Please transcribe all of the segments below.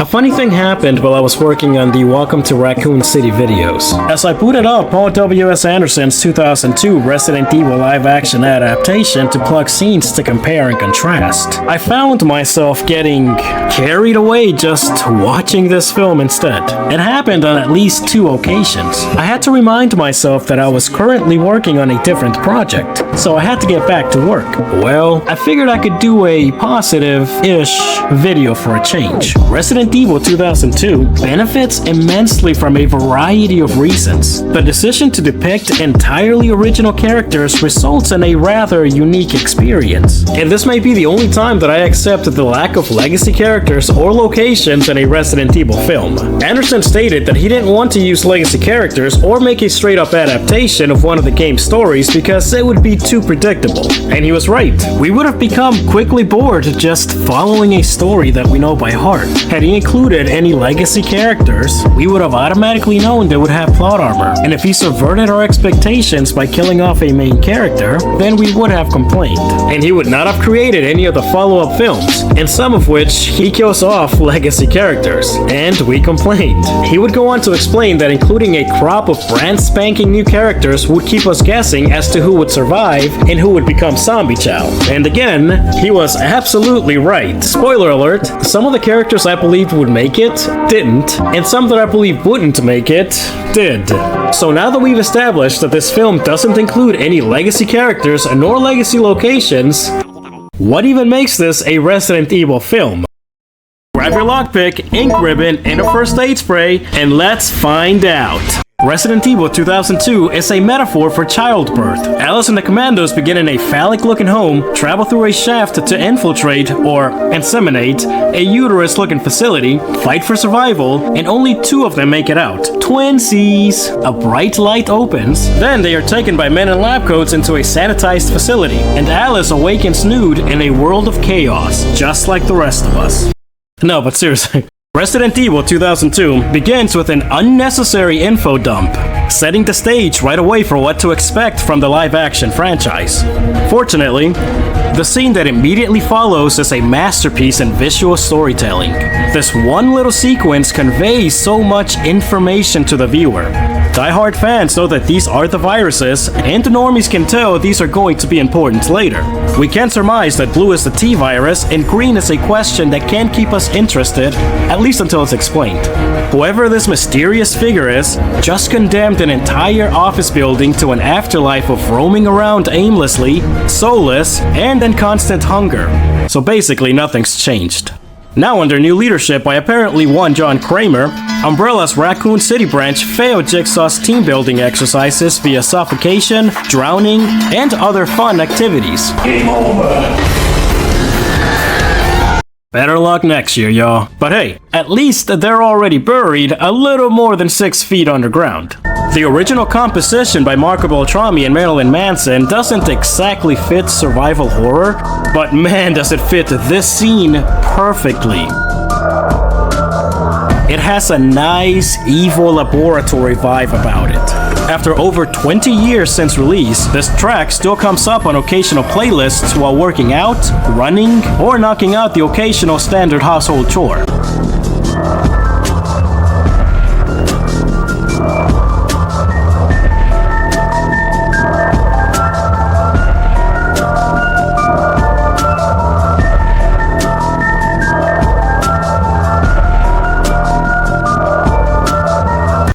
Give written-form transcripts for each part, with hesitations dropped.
A funny thing happened while I was working on the Welcome to Raccoon City videos. As I booted up Paul W.S. Anderson's 2002 Resident Evil live-action adaptation to plug scenes to compare and contrast, I found myself getting carried away just watching this film instead. It happened on at least 2 occasions. I had to remind myself that I was currently working on a different project, so I had to get back to work. Well, I figured I could do a positive-ish video for a change. Resident Evil 2002 benefits immensely from a variety of reasons. The decision to depict entirely original characters results in a rather unique experience. And this may be the only time that I accept the lack of legacy characters or locations in a Resident Evil film. Anderson stated that he didn't want to use legacy characters or make a straight-up adaptation of one of the game's stories because it would be too predictable. And he was right. We would have become quickly bored just following a story that we know by heart. Had he included any legacy characters, we would have automatically known they would have plot armor. And if he subverted our expectations by killing off a main character, then we would have complained. And he would not have created any of the follow-up films, in some of which he kills off legacy characters. And we complained. He would go on to explain that including a crop of brand spanking new characters would keep us guessing as to who would survive and who would become zombie chow. And again, he was absolutely right. Spoiler alert, some of the characters I believed would make it, didn't, and some that I believe wouldn't make it, did. So now that we've established that this film doesn't include any legacy characters nor legacy locations, what even makes this a Resident Evil film? Grab your lockpick, ink ribbon, and a first aid spray, and let's find out. Resident Evil 2002 is a metaphor for childbirth. Alice and the Commandos begin in a phallic-looking home, travel through a shaft to infiltrate, or inseminate, a uterus-looking facility, fight for survival, and only 2 of them make it out. Twinsies! A bright light opens, then they are taken by men in lab coats into a sanitized facility, and Alice awakens nude in a world of chaos, just like the rest of us. No, but seriously. Resident Evil 2002 begins with an unnecessary info dump, setting the stage right away for what to expect from the live-action franchise. Fortunately, the scene that immediately follows is a masterpiece in visual storytelling. This one little sequence conveys so much information to the viewer. Die-hard fans know that these are the viruses, and the normies can tell these are going to be important later. We can surmise that blue is the T-virus, and green is a question that can keep us interested, at least until it's explained. Whoever this mysterious figure is, just condemned an entire office building to an afterlife of roaming around aimlessly, soulless, and in constant hunger. So basically nothing's changed. Now under new leadership by apparently one John Kramer, Umbrella's Raccoon City branch failed Jigsaw's team building exercises via suffocation, drowning, and other fun activities. Game over! Better luck next year, y'all. But hey, at least they're already buried a little more than 6 feet underground. The original composition by Marco Beltrami and Marilyn Manson doesn't exactly fit survival horror, but man does it fit this scene perfectly. It has a nice, evil laboratory vibe about it. After over 20 years since release, this track still comes up on occasional playlists while working out, running, or knocking out the occasional standard household chore.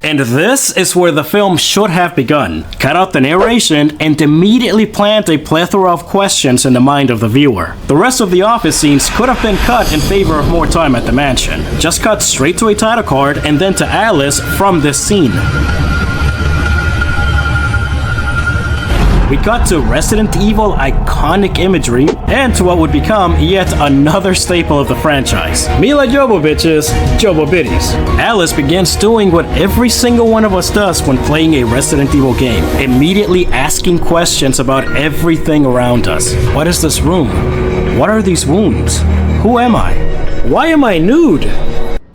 And this is where the film should have begun. Cut out the narration and immediately plant a plethora of questions in the mind of the viewer. The rest of the office scenes could have been cut in favor of more time at the mansion. Just cut straight to a title card and then to Alice from this scene. We got to Resident Evil iconic imagery, and to what would become yet another staple of the franchise. Mila Jovovic's Jovo Biddies. Alice begins doing what every single one of us does when playing a Resident Evil game, immediately asking questions about everything around us. What is this room? What are these wounds? Who am I? Why am I nude?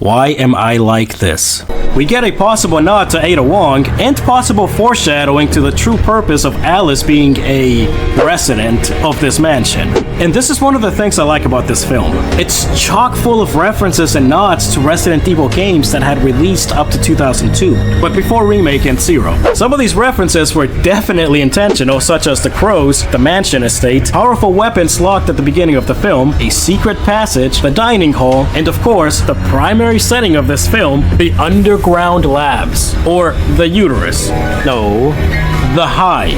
Why am I like this? We get a possible nod to Ada Wong and possible foreshadowing to the true purpose of Alice being a resident of this mansion. And this is one of the things I like about this film. It's chock full of references and nods to Resident Evil games that had released up to 2002, but before Remake and Zero. Some of these references were definitely intentional, such as the crows, the mansion estate, powerful weapons locked at the beginning of the film, a secret passage, the dining hall, and of course, the primary setting of this film, the underground labs, or the uterus. No, the hive.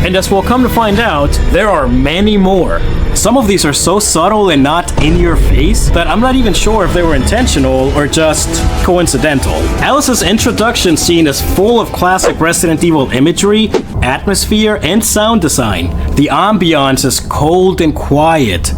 And as we'll come to find out, there are many more. Some of these are so subtle and not in your face that I'm not even sure if they were intentional or just coincidental. Alice's introduction scene is full of classic Resident Evil imagery, atmosphere, and sound design. The ambiance is cold and quiet.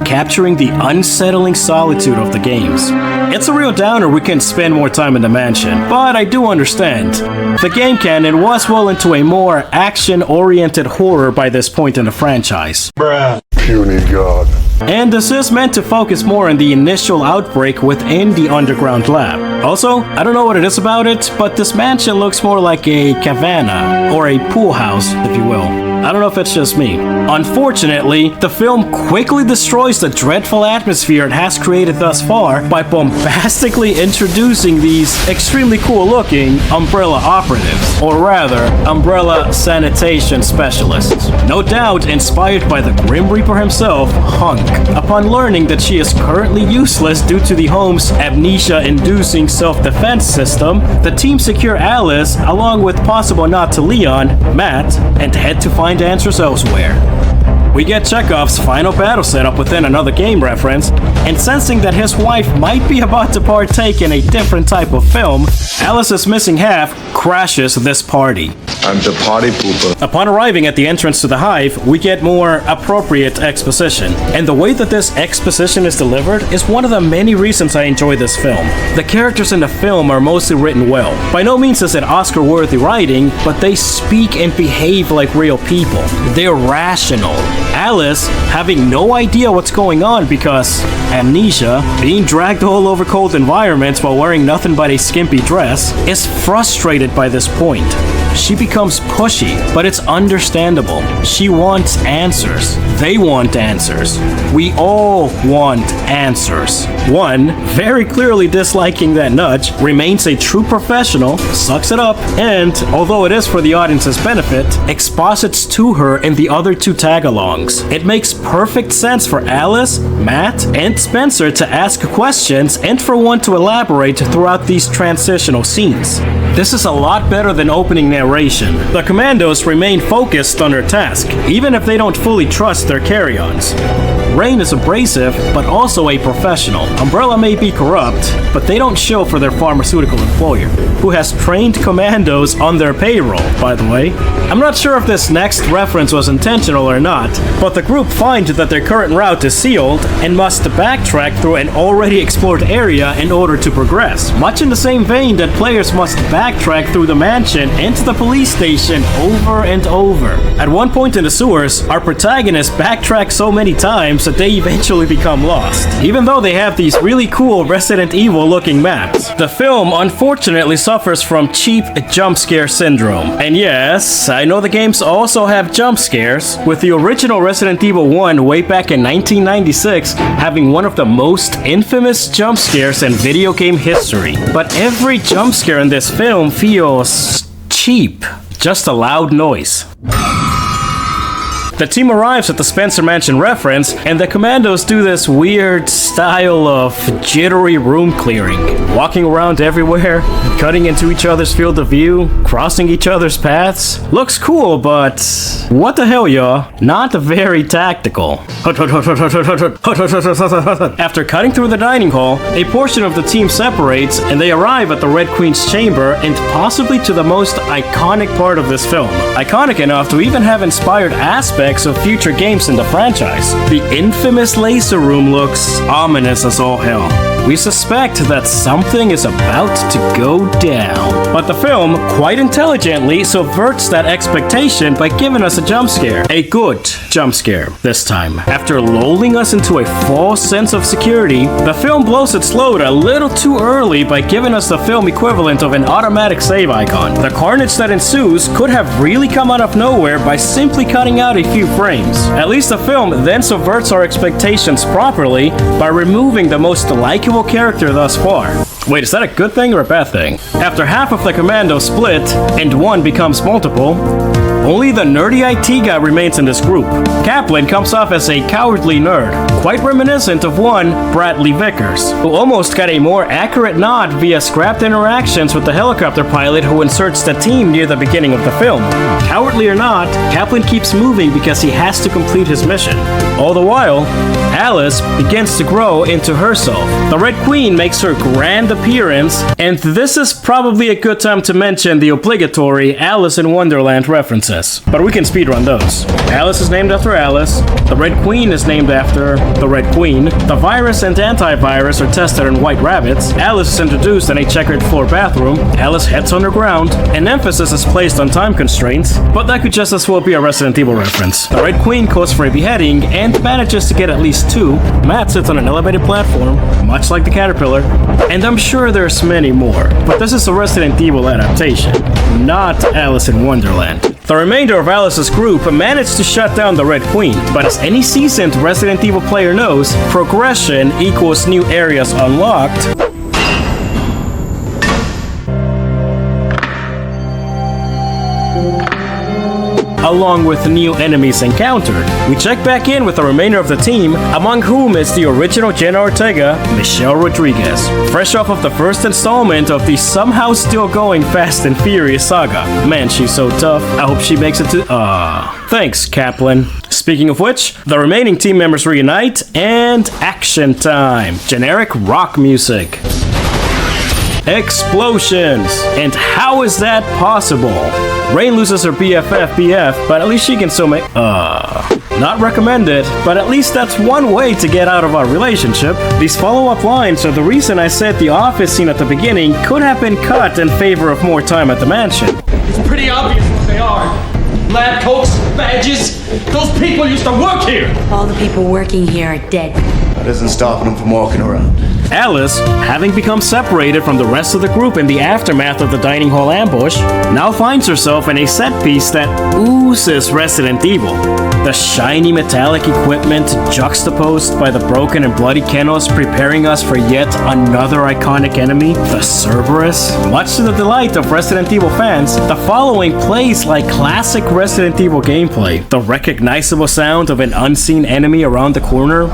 Capturing the unsettling solitude of the games. It's a real downer we can't spend more time in the mansion, but I do understand. The game canon was well into a more action-oriented horror by this point in the franchise. Bruh. Puny god. And this is meant to focus more on the initial outbreak within the underground lab. Also, I don't know what it is about it, but this mansion looks more like a cabana, or a pool house, if you will. I don't know if it's just me. Unfortunately, the film quickly destroys the dreadful atmosphere it has created thus far by bombastically introducing these extremely cool-looking Umbrella operatives, or rather, Umbrella sanitation specialists. No doubt inspired by the Grim Reaper himself, Hunk. Upon learning that she is currently useless due to the home's amnesia-inducing self-defense system, the team secure Alice, along with possible nod to Leon, Matt, and head to find answers elsewhere. We get Chekhov's final battle setup within another game reference, and sensing that his wife might be about to partake in a different type of film, Alice's missing half crashes this party. I'm the party pooper. Upon arriving at the entrance to the hive, we get more appropriate exposition, and the way that this exposition is delivered is one of the many reasons I enjoy this film. The characters in the film are mostly written well. By no means is it Oscar-worthy writing, but they speak and behave like real people. They're rational. Alice, having no idea what's going on because amnesia, being dragged all over cold environments while wearing nothing but a skimpy dress, is frustrated by this point. She becomes pushy, but it's understandable. She wants answers. They want answers. We all want answers. One, very clearly disliking that nudge, remains a true professional, sucks it up, and, although it is for the audience's benefit, exposits to her in the other two tag-alongs. It makes perfect sense for Alice, Matt, and Spencer to ask questions and for one to elaborate throughout these transitional scenes. This is a lot better than opening narration. The commandos remain focused on their task, even if they don't fully trust their carry-ons. Rain is abrasive, but also a professional. Umbrella may be corrupt, but they don't show for their pharmaceutical employer, who has trained commandos on their payroll, by the way. I'm not sure if this next reference was intentional or not, but the group find that their current route is sealed and must backtrack through an already explored area in order to progress. Much in the same vein that players must backtrack through the mansion and to the police station over and over. At one point in the sewers, our protagonists backtrack so many times that they eventually become lost, even though they have these really cool Resident Evil looking maps. The film unfortunately suffers from cheap jump scare syndrome. And yes, I know the games also have jump scares, with the original Resident Evil 1 way back in 1996 having one of the most infamous jump scares in video game history. But every jump scare in this film feels cheap, just a loud noise. The team arrives at the Spencer Mansion reference, and the commandos do this weird style of jittery room clearing, walking around everywhere, cutting into each other's field of view, crossing each other's paths. Looks cool, but what the hell, y'all? Not very tactical. After cutting through the dining hall, a portion of the team separates, and they arrive at the Red Queen's chamber and possibly to the most iconic part of this film. Iconic enough to even have inspired aspects of future games in the franchise. The infamous laser room looks ominous as all hell. we suspect that something is about to go down. But the film, quite intelligently, subverts that expectation by giving us a jump scare. A good jump scare, this time. After lulling us into a false sense of security, the film blows its load a little too early by giving us the film equivalent of an automatic save icon. The carnage that ensues could have really come out of nowhere by simply cutting out a few frames. At least the film then subverts our expectations properly by removing the most likable character thus far. Wait, is that a good thing or a bad thing? After half of the commando split and one becomes multiple, only the nerdy IT guy remains in this group. Kaplan comes off as a cowardly nerd, quite reminiscent of one Bradley Vickers, who almost got a more accurate nod via scrapped interactions with the helicopter pilot who inserts the team near the beginning of the film. Cowardly or not, Kaplan keeps moving because he has to complete his mission. All the while, Alice begins to grow into herself. The Red Queen makes her grand appearance, and this is probably a good time to mention the obligatory Alice in Wonderland references. But we can speedrun those. Alice is named after Alice. The Red Queen is named after the Red Queen. The virus and antivirus are tested on white rabbits. Alice is introduced in a checkered floor bathroom. Alice heads underground. An emphasis is placed on time constraints, but that could just as well be a Resident Evil reference. The Red Queen goes for a beheading and manages to get at least 2. Matt sits on an elevated platform, much like the caterpillar, and I'm sure there's many more. But this is a Resident Evil adaptation, not Alice in Wonderland. The remainder of Alice's group managed to shut down the Red Queen, but as any seasoned Resident Evil player knows, progression equals new areas unlocked, along with new enemies encountered. We check back in with the remainder of the team, among whom is the original Jenna Ortega, Michelle Rodriguez, fresh off of the first installment of the somehow still going Fast and Furious saga. Man, she's so tough. I hope she makes it to... Thanks, Kaplan. Speaking of which, the remaining team members reunite, and action time. Generic rock music. Explosions! And how is that possible? Rain loses her BFF BF, but at least she can still make... Not recommended, but at least that's one way to get out of our relationship. These follow-up lines are the reason I said the office scene at the beginning could have been cut in favor of more time at the mansion. It's pretty obvious what they are. Lab coats, badges. Those people used to work here. All the people working here are dead. That isn't stopping them from walking around. Alice, having become separated from the rest of the group in the aftermath of the dining hall ambush, now finds herself in a set piece that oozes Resident Evil. The shiny metallic equipment juxtaposed by the broken and bloody kennels preparing us for yet another iconic enemy, the Cerberus. Much to the delight of Resident Evil fans, the following plays like classic Resident Evil gameplay. The recognizable sound of an unseen enemy around the corner,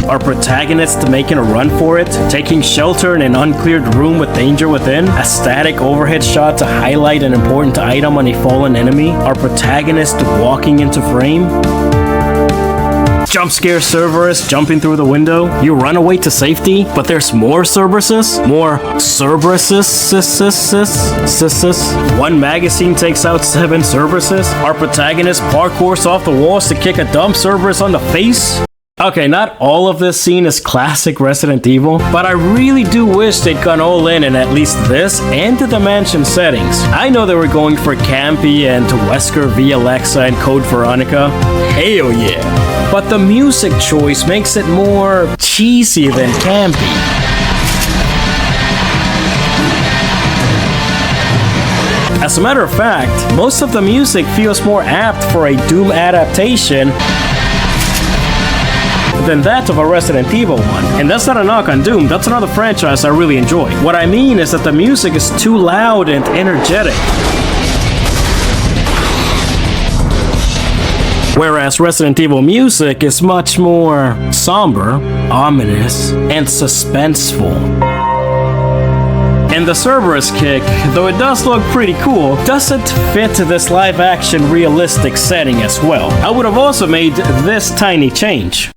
our protagonist making a run for it, taking shelter in an uncleared room with danger within, a static overhead shot to highlight an important item on a fallen enemy, our protagonist walking into frame, jump scare Cerberus jumping through the window, you run away to safety, but there's more Cerberuses, more Cerberuses, one magazine takes out 7 Cerberuses, our protagonist parkours off the walls to kick a dumb Cerberus on the face. Okay, not all of this scene is classic Resident Evil, but I really do wish they'd gone all in at least this and the mansion settings. I know they were going for campy and Wesker v Alexa and Code Veronica. Hell yeah. But the music choice makes it more cheesy than campy. As a matter of fact, most of the music feels more apt for a Doom adaptation than that of a Resident Evil one. And that's not a knock on Doom, that's another franchise I really enjoy. What I mean is that the music is too loud and energetic. Whereas Resident Evil music is much more somber, ominous, and suspenseful. And the Cerberus kick, though it does look pretty cool, doesn't fit this live-action realistic setting as well. I would have also made this tiny change.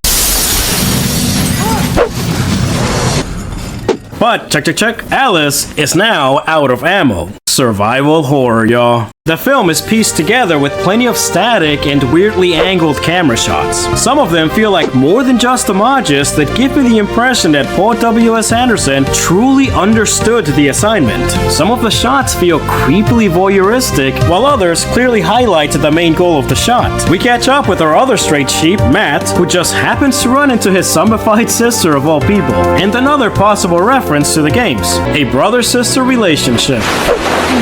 But check, Alice is now out of ammo. Survival horror, y'all. The film is pieced together with plenty of static and weirdly angled camera shots. Some of them feel like more than just homages that give me the impression that Paul W.S. Anderson truly understood the assignment. Some of the shots feel creepily voyeuristic, while others clearly highlight the main goal of the shot. We catch up with our other straight sheep, Matt, who just happens to run into his zombified sister of all people, and another possible reference to the games, a brother-sister relationship.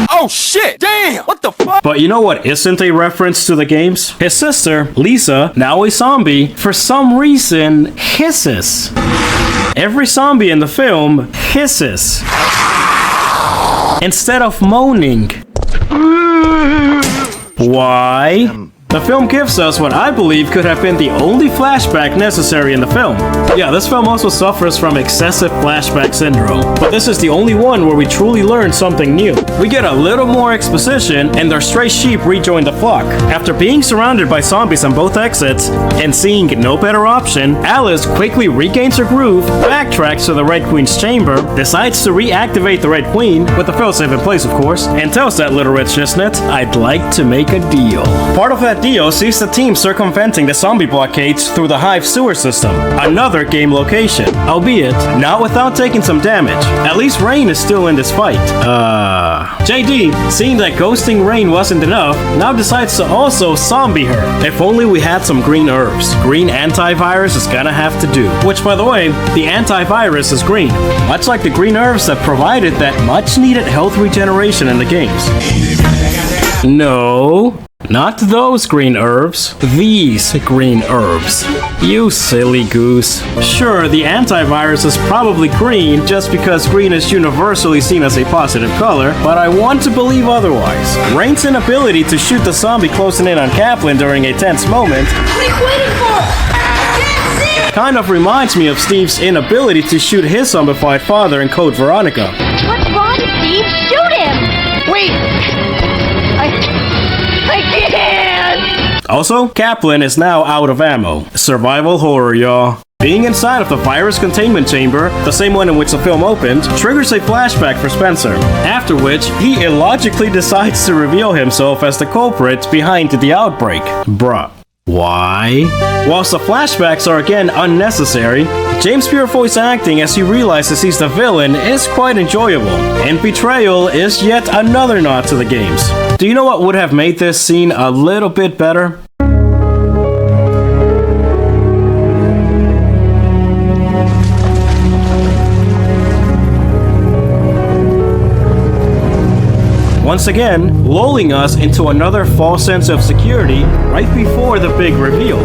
Oh shit! Damn! What the fuck? But you know what isn't a reference to the games? His sister, Lisa, now a zombie, for some reason hisses. Every zombie in the film hisses instead of moaning. Why? The film gives us what I believe could have been the only flashback necessary in the film. Yeah, this film also suffers from excessive flashback syndrome, but this is the only one where we truly learn something new. We get a little more exposition, and their stray sheep rejoin the flock. After being surrounded by zombies on both exits, and seeing no better option, Alice quickly regains her groove, backtracks to the Red Queen's chamber, decides to reactivate the Red Queen, with the failsafe in place of course, and tells that little red shiznet, "I'd like to make a deal." Part of that deal sees the team circumventing the zombie blockades through the Hive sewer system, another game location, albeit not without taking some damage. At least Rain is still in this fight. JD, seeing that ghosting Rain wasn't enough, now decides to also zombie her. If only we had some green herbs. Green antivirus is gonna have to do. Which, by the way, the antivirus is green, much like the green herbs that provided that much needed health regeneration in the games. No. Not those green herbs, these green herbs. You silly goose. Sure, the antivirus is probably green just because green is universally seen as a positive color, but I want to believe otherwise. Rain's inability to shoot the zombie closing in on Kaplan during a tense moment kind of reminds me of Steve's inability to shoot his zombified father in Code Veronica. What's wrong, Steve? Shoot him! Wait! I can't! Also, Kaplan is now out of ammo. Survival horror, y'all. Being inside of the virus containment chamber, the same one in which the film opened, triggers a flashback for Spencer, after which he illogically decides to reveal himself as the culprit behind the outbreak. Bruh. Why? Whilst the flashbacks are again unnecessary, James' pure voice acting as he realizes he's the villain is quite enjoyable, and betrayal is yet another nod to the games. Do you know what would have made this scene a little bit better? Once again, lulling us into another false sense of security right before the big reveal.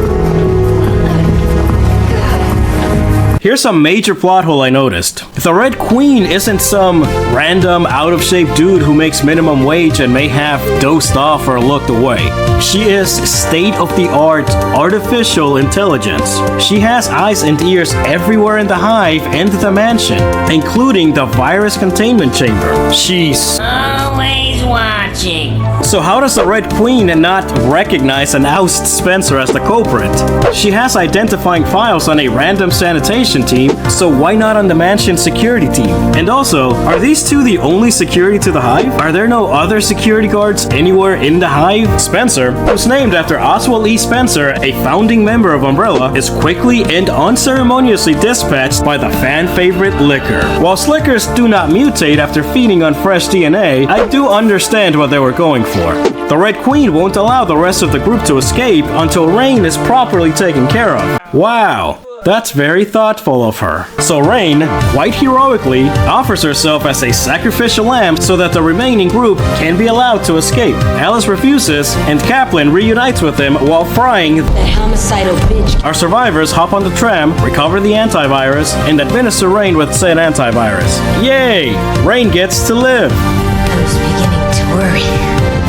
Here's a major plot hole I noticed. The Red Queen isn't some random, out-of-shape dude who makes minimum wage and may have dozed off or looked away. She is state-of-the-art artificial intelligence. She has eyes and ears everywhere in the Hive and the mansion, including the virus containment chamber. She's Always watching. So how does the Red Queen not recognize and oust Spencer as the culprit? She has identifying files on a random sanitation team, so why not on the mansion security team? And also, are these two the only security to the Hive? Are there no other security guards anywhere in the Hive? Spencer, who's named after Oswald E. Spencer, a founding member of Umbrella, is quickly and unceremoniously dispatched by the fan favorite Liquor. While Slickers do not mutate after feeding on fresh DNA, I do understand what they were going for. The Red Queen won't allow the rest of the group to escape until Rain is properly taken care of. Wow. That's very thoughtful of her. So Rain, quite heroically, offers herself as a sacrificial lamb so that the remaining group can be allowed to escape. Alice refuses, and Kaplan reunites with him while frying. That homicidal bitch. Our survivors hop on the tram, recover the antivirus, and administer Rain with said antivirus. Yay! Rain gets to live! I was beginning to worry.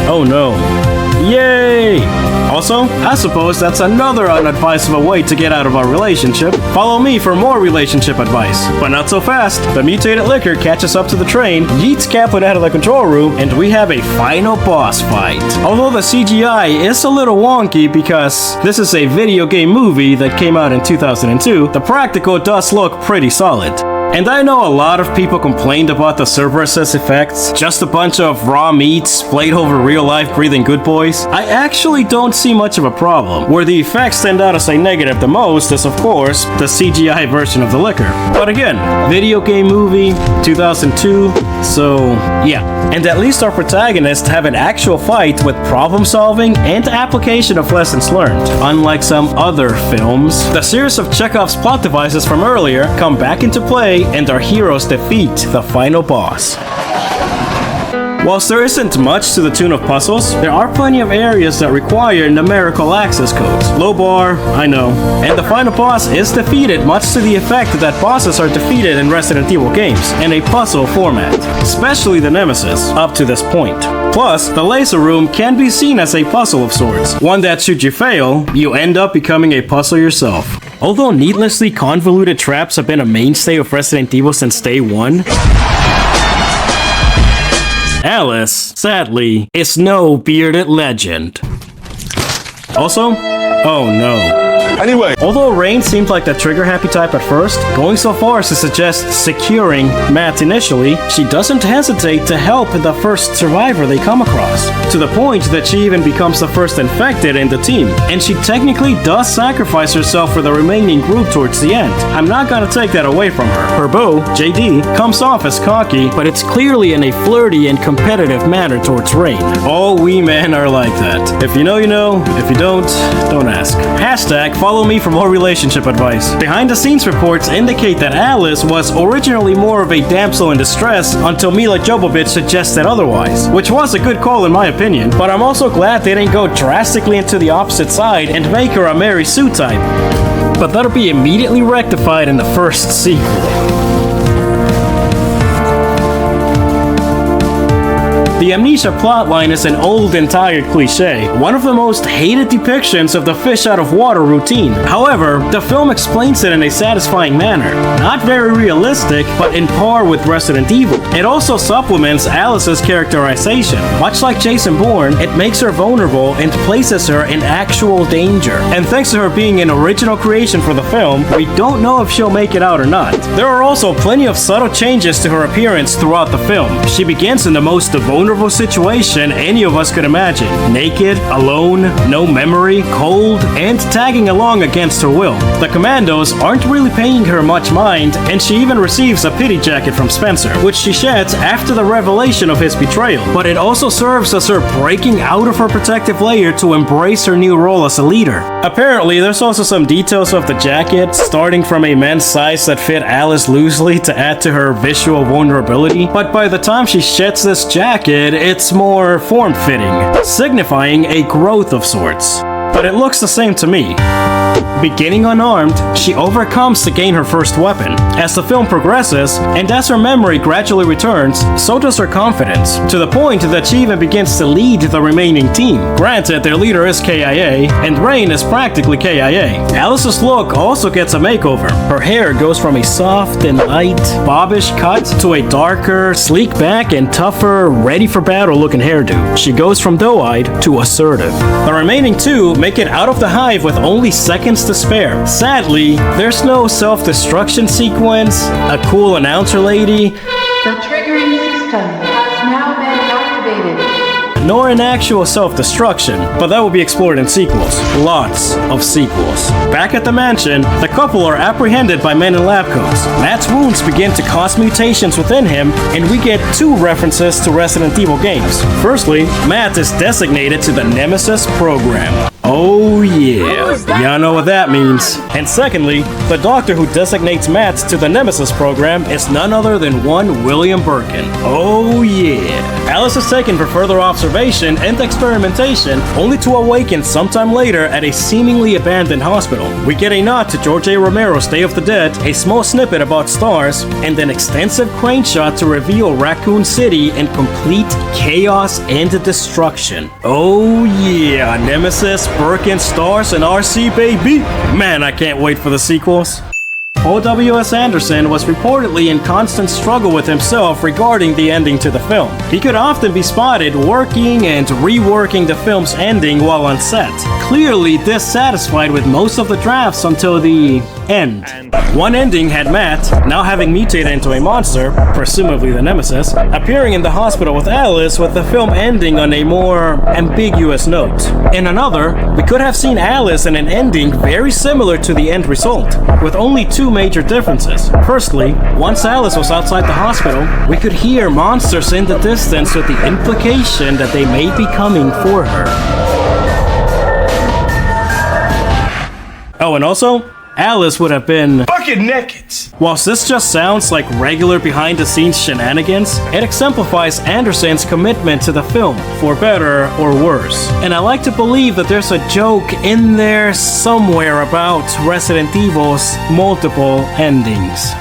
Oh no. Yay! Also, I suppose that's another unadvisable way to get out of our relationship. Follow me for more relationship advice. But not so fast. The mutated Liquor catches up to the train, yeets Kaplan out of the control room, and we have a final boss fight. Although the CGI is a little wonky because this is a video game movie that came out in 2002, the practical does look pretty solid. And I know a lot of people complained about the Cerberus effects, just a bunch of raw meats played over real-life breathing good boys. I actually don't see much of a problem. Where the effects stand out as a negative the most is, of course, the CGI version of the liquor. But again, video game movie, 2002, so yeah. And at least our protagonists have an actual fight with problem solving and application of lessons learned. Unlike some other films, the series of Chekhov's plot devices from earlier come back into play and our heroes defeat the final boss. Whilst there isn't much to the tune of puzzles, there are plenty of areas that require numerical access codes. Low bar, I know. And the final boss is defeated much to the effect that bosses are defeated in Resident Evil games in a puzzle format, especially the Nemesis, up to this point. Plus, the laser room can be seen as a puzzle of sorts, one that should you fail, you end up becoming a puzzle yourself. Although needlessly convoluted traps have been a mainstay of Resident Evil since day one, Alice, sadly, is no bearded legend. Also, oh no. Anyway, although Rain seemed like the trigger-happy type at first, going so far as to suggest securing Matt initially, she doesn't hesitate to help the first survivor they come across, to the point that she even becomes the first infected in the team, and she technically does sacrifice herself for the remaining group towards the end. I'm not gonna take that away from her. Her beau, JD, comes off as cocky, but it's clearly in a flirty and competitive manner towards Rain. All we men are like that. If you know, you know. If you don't ask. Hashtag follow me for more relationship advice. Behind the scenes reports indicate that Alice was originally more of a damsel in distress until Mila Jovovich suggested otherwise, which was a good call in my opinion, but I'm also glad they didn't go drastically into the opposite side and make her a Mary Sue type. But that'll be immediately rectified in the first sequel. The amnesia plotline is an old and tired cliche, one of the most hated depictions of the fish out of water routine. However, the film explains it in a satisfying manner. Not very realistic, but in par with Resident Evil. It also supplements Alice's characterization. Much like Jason Bourne, it makes her vulnerable and places her in actual danger. And thanks to her being an original creation for the film, we don't know if she'll make it out or not. There are also plenty of subtle changes to her appearance throughout the film. She begins in the most vulnerable situation any of us could imagine. Naked, alone, no memory, cold, and tagging along against her will. The commandos aren't really paying her much mind, and she even receives a pity jacket from Spencer, which she sheds after the revelation of his betrayal. But it also serves as her breaking out of her protective layer to embrace her new role as a leader. Apparently, there's also some details of the jacket, starting from a men's size that fit Alice loosely to add to her visual vulnerability, but by the time she sheds this jacket, it's more form-fitting, signifying a growth of sorts. But it looks the same to me. Beginning unarmed, she overcomes to gain her first weapon. As the film progresses, and as her memory gradually returns, so does her confidence, to the point that she even begins to lead the remaining team. Granted, their leader is KIA, and Rain is practically KIA. Alice's look also gets a makeover. Her hair goes from a soft and light, bobbish cut to a darker, sleek back and tougher, ready-for-battle looking hairdo. She goes from doe-eyed to assertive. The remaining two make it out of the hive with only seconds to spare. Sadly, there's no self-destruction sequence, a cool announcer lady, The triggering system has now been activated. nor an actual self-destruction, but that will be explored in sequels. Lots of sequels. Back at the mansion, the couple are apprehended by men in lab coats. Matt's wounds begin to cause mutations within him, and we get two references to Resident Evil games. Firstly, Matt is designated to the Nemesis program. Oh yeah, y'all know what that means. And secondly, the doctor who designates Matt to the Nemesis program is none other than one William Birkin. Oh yeah. Alice is taken for further observation and experimentation, only to awaken sometime later at a seemingly abandoned hospital. We get a nod to George A. Romero's Day of the Dead, a small snippet about stars, and an extensive crane shot to reveal Raccoon City in complete chaos and destruction. Oh yeah, Nemesis, Birkin, stars, and RC baby. Man, I can't wait for the sequels. Paul W.S. Anderson was reportedly in constant struggle with himself regarding the ending to the film. He could often be spotted working and reworking the film's ending while on set, clearly dissatisfied with most of the drafts until the end. One ending had Matt, now having mutated into a monster, presumably the Nemesis, appearing in the hospital with Alice, with the film ending on a more ambiguous note. In another, we could have seen Alice in an ending very similar to the end result, with only two major differences. Firstly, once Alice was outside the hospital, we could hear monsters in the distance with the implication that they may be coming for her. Oh, and also, Alice would have been Bucket naked! Whilst this just sounds like regular behind-the-scenes shenanigans, it exemplifies Anderson's commitment to the film, for better or worse. And I like to believe that there's a joke in there somewhere about Resident Evil's multiple endings.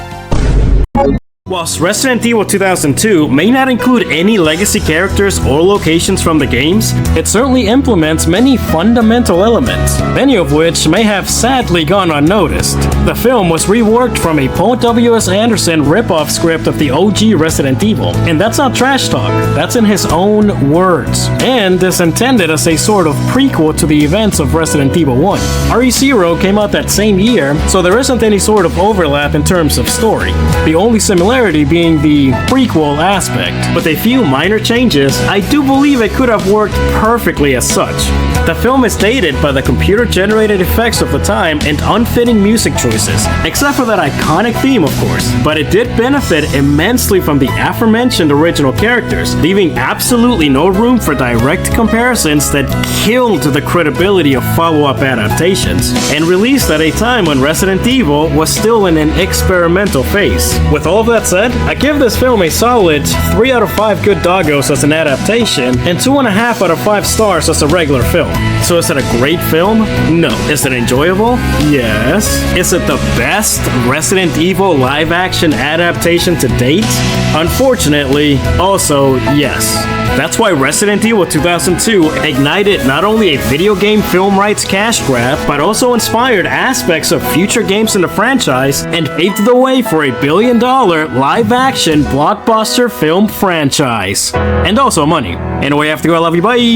Whilst Resident Evil 2002 may not include any legacy characters or locations from the games, it certainly implements many fundamental elements, many of which may have sadly gone unnoticed. The film was reworked from a Paul W.S. Anderson ripoff script of the OG Resident Evil, and that's not trash talk, that's in his own words, and is intended as a sort of prequel to the events of Resident Evil 1. RE0 came out that same year, so there isn't any sort of overlap in terms of story. The only similarity being the prequel aspect. With a few minor changes, I do believe it could have worked perfectly as such. The film is dated by the computer-generated effects of the time and unfitting music choices, except for that iconic theme, of course. But it did benefit immensely from the aforementioned original characters, leaving absolutely no room for direct comparisons that killed the credibility of follow-up adaptations, and released at a time when Resident Evil was still in an experimental phase. With all of that said, I give this film a solid 3 out of 5 good doggos as an adaptation, and 2.5 out of 5 stars as a regular film. So is it a great film? No. Is it enjoyable? Yes. Is it the best Resident Evil live-action adaptation to date? Unfortunately, also yes. That's why Resident Evil 2002 ignited not only a video game film rights cash grab, but also inspired aspects of future games in the franchise and paved the way for a $1 billion live-action blockbuster film franchise. And also money. Anyway, I have to go. I love you. Bye!